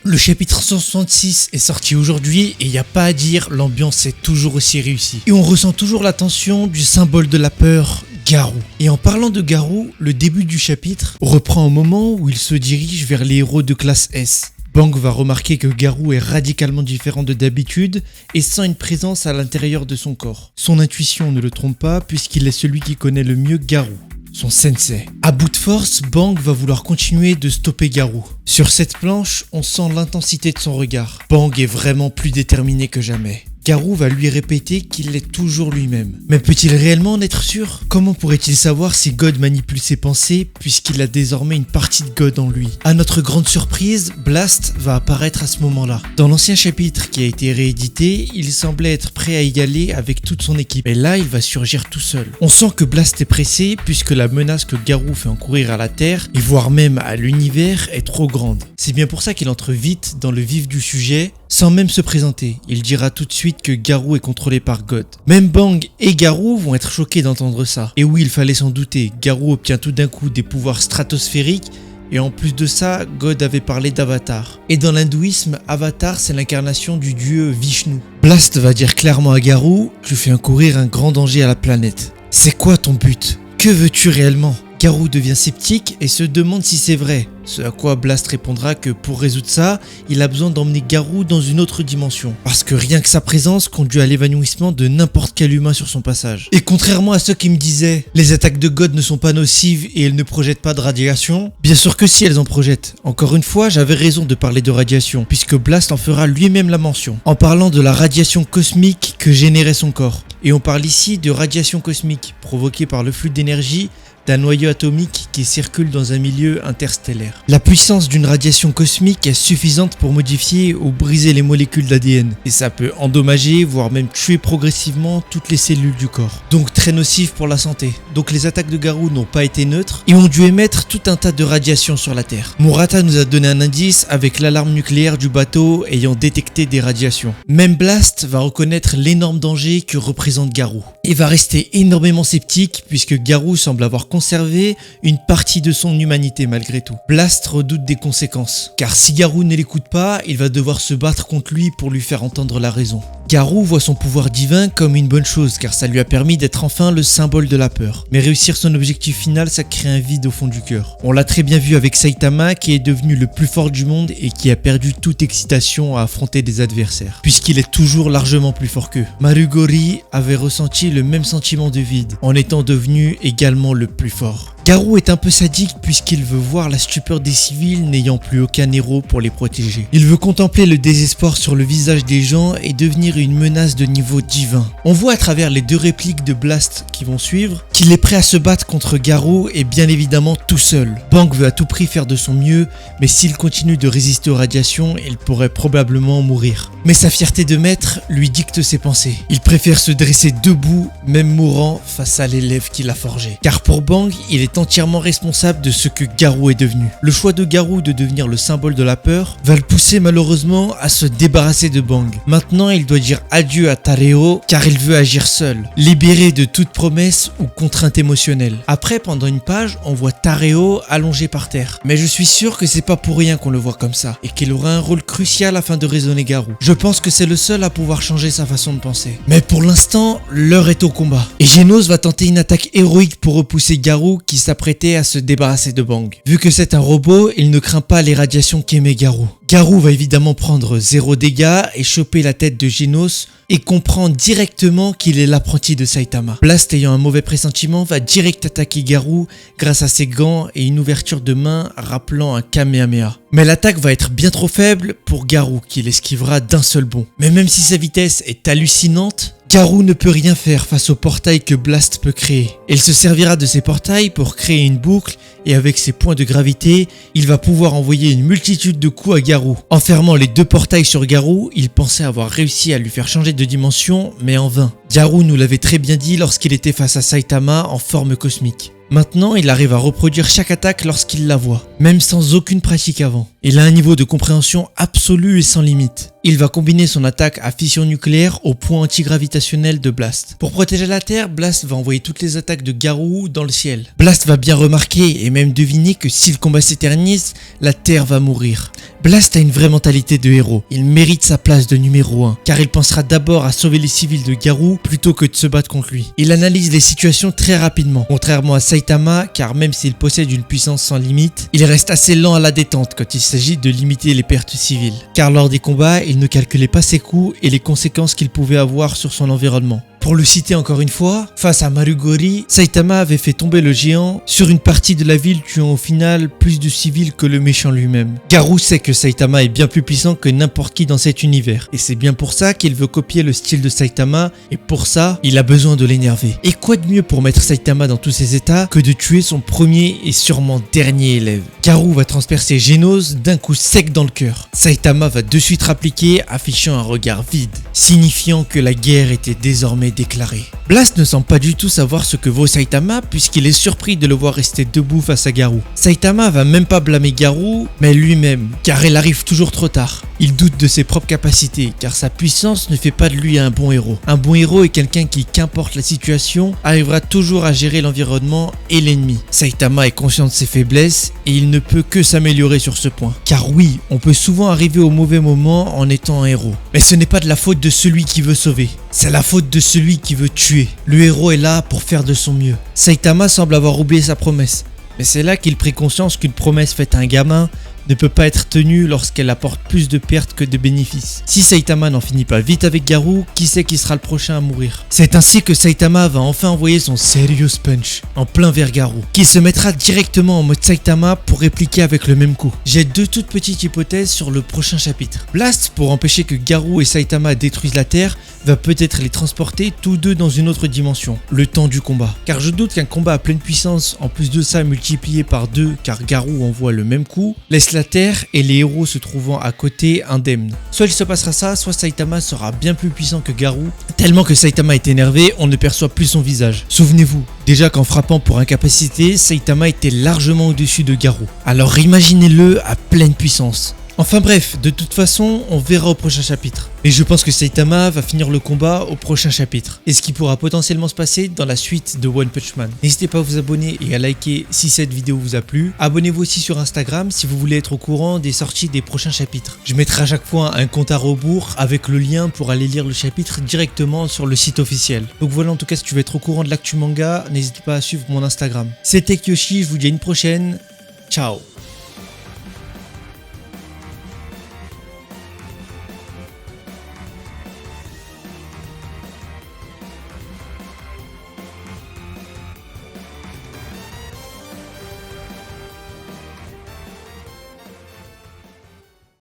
Le chapitre 166 est sorti aujourd'hui et y a pas à dire, l'ambiance est toujours aussi réussie. Et on ressent toujours la tension du symbole de la peur, Garou. Et en parlant de Garou, le début du chapitre reprend au moment où il se dirige vers les héros de classe S. Bang va remarquer que Garou est radicalement différent de d'habitude et sent une présence à l'intérieur de son corps. Son intuition ne le trompe pas puisqu'il est celui qui connaît le mieux Garou, son sensei. À bout de force, Bang va vouloir continuer de stopper Garou. Sur cette planche, on sent l'intensité de son regard. Bang est vraiment plus déterminé que jamais. Garou va lui répéter qu'il est toujours lui-même. Mais peut-il réellement en être sûr? Comment pourrait-il savoir si God manipule ses pensées puisqu'il a désormais une partie de God en lui? À notre grande surprise, Blast va apparaître à ce moment-là. Dans l'ancien chapitre qui a été réédité, il semblait être prêt à y aller avec toute son équipe. Et là, il va surgir tout seul. On sent que Blast est pressé puisque la menace que Garou fait encourir à la Terre, et voire même à l'univers, est trop grande. C'est bien pour ça qu'il entre vite dans le vif du sujet, sans même se présenter. Il dira tout de suite que Garou est contrôlé par God. Même Bang et Garou vont être choqués d'entendre ça. Et oui, il fallait s'en douter, Garou obtient tout d'un coup des pouvoirs stratosphériques et en plus de ça, God avait parlé d'Avatar. Et dans l'hindouisme, Avatar c'est l'incarnation du dieu Vishnu. Blast va dire clairement à Garou, tu fais encourir un grand danger à la planète. C'est quoi ton but? Que veux-tu réellement? Garou devient sceptique et se demande si c'est vrai. Ce à quoi Blast répondra que pour résoudre ça, il a besoin d'emmener Garou dans une autre dimension. Parce que rien que sa présence conduit à l'évanouissement de n'importe quel humain sur son passage. Et contrairement à ceux qui me disaient « Les attaques de God ne sont pas nocives et elles ne projettent pas de radiation », bien sûr que si elles en projettent. Encore une fois, j'avais raison de parler de radiation, puisque Blast en fera lui-même la mention, en parlant de la radiation cosmique que générait son corps. Et on parle ici de radiation cosmique, provoquée par le flux d'énergie d'un noyau atomique qui circule dans un milieu interstellaire. La puissance d'une radiation cosmique est suffisante pour modifier ou briser les molécules d'ADN, et ça peut endommager, voire même tuer progressivement toutes les cellules du corps. Donc très nocif pour la santé. Donc les attaques de Garou n'ont pas été neutres et ont dû émettre tout un tas de radiations sur la Terre. Murata nous a donné un indice avec l'alarme nucléaire du bateau ayant détecté des radiations. Même Blast va reconnaître l'énorme danger que représente Garou et va rester énormément sceptique puisque Garou semble avoir conservé une partie de son humanité malgré tout. Blast redoute des conséquences, car si Garou ne l'écoute pas, il va devoir se battre contre lui pour lui faire entendre la raison. Garou voit son pouvoir divin comme une bonne chose car ça lui a permis d'être enfin le symbole de la peur. Mais réussir son objectif final, ça crée un vide au fond du cœur. On l'a très bien vu avec Saitama qui est devenu le plus fort du monde et qui a perdu toute excitation à affronter des adversaires, puisqu'il est toujours largement plus fort qu'eux. Marugori avait ressenti le même sentiment de vide en étant devenu également le plus fort. Garou est un peu sadique puisqu'il veut voir la stupeur des civils n'ayant plus aucun héros pour les protéger. Il veut contempler le désespoir sur le visage des gens et devenir une menace de niveau divin. On voit à travers les deux répliques de Blast qui vont suivre qu'il est prêt à se battre contre Garou et bien évidemment tout seul. Bang veut à tout prix faire de son mieux, mais s'il continue de résister aux radiations, il pourrait probablement mourir. Mais sa fierté de maître lui dicte ses pensées. Il préfère se dresser debout, même mourant, face à l'élève qu'il a forgé. Car pour Bang, il est entièrement responsable de ce que Garou est devenu. Le choix de Garou de devenir le symbole de la peur va le pousser malheureusement à se débarrasser de Bang. Maintenant, il doit dire adieu à Tareo car il veut agir seul, libéré de toute promesse ou contrainte émotionnelle. Après, pendant une page, on voit Tareo allongé par terre. Mais je suis sûr que c'est pas pour rien qu'on le voit comme ça et qu'il aura un rôle crucial afin de raisonner Garou. Je pense que c'est le seul à pouvoir changer sa façon de penser. Mais pour l'instant, l'heure est au combat. Et Genos va tenter une attaque héroïque pour repousser Garou qui s'apprêtait à se débarrasser de Bang. Vu que c'est un robot, il ne craint pas les radiations qu'émet Garou. Garou va évidemment prendre 0 dégâts et choper la tête de Genos et comprend directement qu'il est l'apprenti de Saitama. Blast, ayant un mauvais pressentiment, va direct attaquer Garou grâce à ses gants et une ouverture de main rappelant un Kamehameha. Mais l'attaque va être bien trop faible pour Garou qui l'esquivera d'un seul bond. Mais même si sa vitesse est hallucinante, Garou ne peut rien faire face au portail que Blast peut créer. Il se servira de ces portails pour créer une boucle et avec ses points de gravité, il va pouvoir envoyer une multitude de coups à Garou. En fermant les deux portails sur Garou, il pensait avoir réussi à lui faire changer de dimension, mais en vain. Garou nous l'avait très bien dit lorsqu'il était face à Saitama en forme cosmique. Maintenant, il arrive à reproduire chaque attaque lorsqu'il la voit, même sans aucune pratique avant. Il a un niveau de compréhension absolu et sans limite. Il va combiner son attaque à fission nucléaire au point antigravitationnel de Blast. Pour protéger la Terre, Blast va envoyer toutes les attaques de Garou dans le ciel. Blast va bien remarquer et même deviner que si le combat s'éternise, la Terre va mourir. Blast a une vraie mentalité de héros. Il mérite sa place de numéro 1, car il pensera d'abord à sauver les civils de Garou plutôt que de se battre contre lui. Il analyse les situations très rapidement, contrairement à Saitama, car même s'il possède une puissance sans limite, il reste assez lent à la détente quand il s'agit de limiter les pertes civiles. Car lors des combats, il ne calculait pas ses coups et les conséquences qu'il pouvait avoir sur son environnement. Pour le citer encore une fois, face à Marugori, Saitama avait fait tomber le géant sur une partie de la ville, tuant au final plus de civils que le méchant lui-même. Garou sait que Saitama est bien plus puissant que n'importe qui dans cet univers, et c'est bien pour ça qu'il veut copier le style de Saitama, et pour ça, il a besoin de l'énerver. Et quoi de mieux pour mettre Saitama dans tous ses états que de tuer son premier et sûrement dernier élève. Garou va transpercer Genos d'un coup sec dans le cœur. Saitama va de suite rappliquer, affichant un regard vide, signifiant que la guerre était désormais déclarée. Blast ne semble pas du tout savoir ce que vaut Saitama puisqu'il est surpris de le voir rester debout face à Garou. Saitama va même pas blâmer Garou, mais lui-même, car il arrive toujours trop tard. Il doute de ses propres capacités, car sa puissance ne fait pas de lui un bon héros. Un bon héros est quelqu'un qui, qu'importe la situation, arrivera toujours à gérer l'environnement et l'ennemi. Saitama est conscient de ses faiblesses et il ne peut que s'améliorer sur ce point. Car oui, on peut souvent arriver au mauvais moment en étant un héros. Mais ce n'est pas de la faute de celui qui veut sauver, c'est la faute de celui qui veut tuer. Le héros est là pour faire de son mieux. Saitama semble avoir oublié sa promesse, mais c'est là qu'il prit conscience qu'une promesse faite à un gamin ne peut pas être tenue lorsqu'elle apporte plus de pertes que de bénéfices. Si Saitama n'en finit pas vite avec Garou, qui sait qui sera le prochain à mourir? C'est ainsi que Saitama va enfin envoyer son Serious Punch en plein vers Garou, qui se mettra directement en mode Saitama pour répliquer avec le même coup. J'ai deux toutes petites hypothèses sur le prochain chapitre. Blast, pour empêcher que Garou et Saitama détruisent la Terre, va peut-être les transporter tous deux dans une autre dimension, le temps du combat. Car je doute qu'un combat à pleine puissance, en plus de ça multiplié par 2 car Garou envoie le même coup, laisse la Terre et les héros se trouvant à côté indemnes. Soit il se passera ça, soit Saitama sera bien plus puissant que Garou, tellement que Saitama est énervé, on ne perçoit plus son visage. Souvenez-vous, déjà qu'en frappant pour incapacité, Saitama était largement au-dessus de Garou. Alors imaginez-le à pleine puissance. Enfin bref, de toute façon, on verra au prochain chapitre. Mais je pense que Saitama va finir le combat au prochain chapitre. Et ce qui pourra potentiellement se passer dans la suite de One Punch Man. N'hésitez pas à vous abonner et à liker si cette vidéo vous a plu. Abonnez-vous aussi sur Instagram si vous voulez être au courant des sorties des prochains chapitres. Je mettrai à chaque fois un compte à rebours avec le lien pour aller lire le chapitre directement sur le site officiel. Donc voilà, en tout cas, si tu veux être au courant de l'actu manga, n'hésite pas à suivre mon Instagram. C'était Kyoshi, je vous dis à une prochaine. Ciao.